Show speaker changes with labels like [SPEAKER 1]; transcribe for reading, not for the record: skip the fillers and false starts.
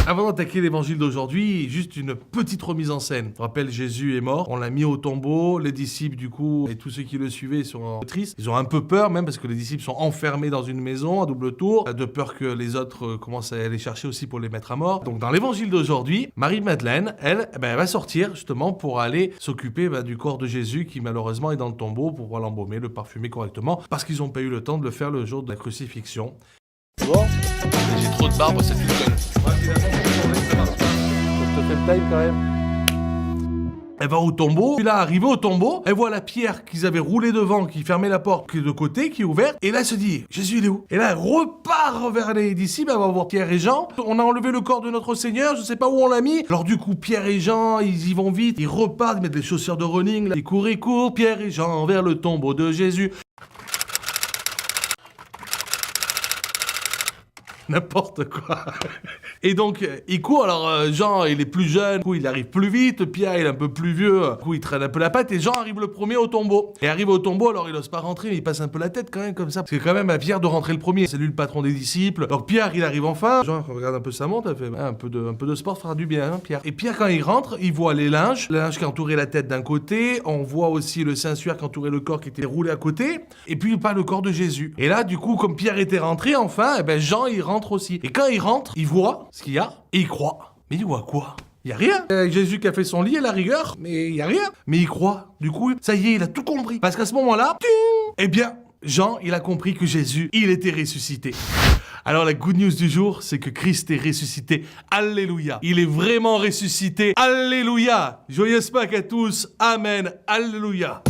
[SPEAKER 1] Avant d'attaquer l'évangile d'aujourd'hui, juste une petite remise en scène. Je rappelle, Jésus est mort, on l'a mis au tombeau, les disciples du coup, et tous ceux qui le suivaient sont tristes. Ils ont un peu peur même parce que les disciples sont enfermés dans une maison à double tour, de peur que les autres commencent à les chercher aussi pour les mettre à mort. Donc dans l'évangile d'aujourd'hui, Marie-Madeleine, elle va sortir justement pour aller s'occuper du corps de Jésus qui malheureusement est dans le tombeau pour pouvoir l'embaumer, le parfumer correctement, parce qu'ils n'ont pas eu le temps de le faire le jour de la crucifixion.
[SPEAKER 2] Bon,
[SPEAKER 3] J'ai trop de barbe, c'est tout seul.
[SPEAKER 2] je te fais le time quand même.
[SPEAKER 1] Elle va au tombeau, puis là, arrivée au tombeau, elle voit la pierre qu'ils avaient roulée devant, qui fermait la porte, qui est de côté, qui est ouverte, et là, elle se dit, Jésus, il est où? Et là, elle repart vers les disciples, elle va voir Pierre et Jean. On a enlevé le corps de notre Seigneur, je sais pas où on l'a mis. Alors du coup, Pierre et Jean, ils y vont vite, ils repartent, ils mettent des chaussures de running, là. Ils courent, Pierre et Jean, vers le tombeau de Jésus. N'importe quoi. Et donc, il court. Alors, Jean, il est plus jeune. Du coup, il arrive plus vite. Pierre, il est un peu plus vieux. Du coup, il traîne un peu la patte. Et Jean arrive le premier au tombeau. Et arrive au tombeau, alors il n'ose pas rentrer, mais il passe un peu la tête quand même comme ça. Parce que quand même, à Pierre de rentrer le premier. C'est lui le patron des disciples. Donc, Pierre, il arrive enfin. Jean regarde un peu sa montre. Elle fait un peu de sport fera du bien, hein, Pierre. Et Pierre, quand il rentre, il voit les linges. Le linge qui entourait la tête d'un côté. On voit aussi le Saint-Suaire qui entourait le corps qui était roulé à côté. Et puis, pas le corps de Jésus. Et là, du coup, comme Pierre était rentré, enfin, Jean, il rentre aussi. Et quand il rentre, il voit ce qu'il y a et il croit. Mais il voit quoi? Il y a rien. Jésus qui a fait son lit à la rigueur, mais il y a rien. Mais il croit. Du coup, ça y est, il a tout compris. Parce qu'à ce moment-là, Jean, il a compris que Jésus, il était ressuscité. Alors la good news du jour, c'est que Christ est ressuscité. Alléluia. Il est vraiment ressuscité. Alléluia. Joyeuse Pâques à tous. Amen. Alléluia.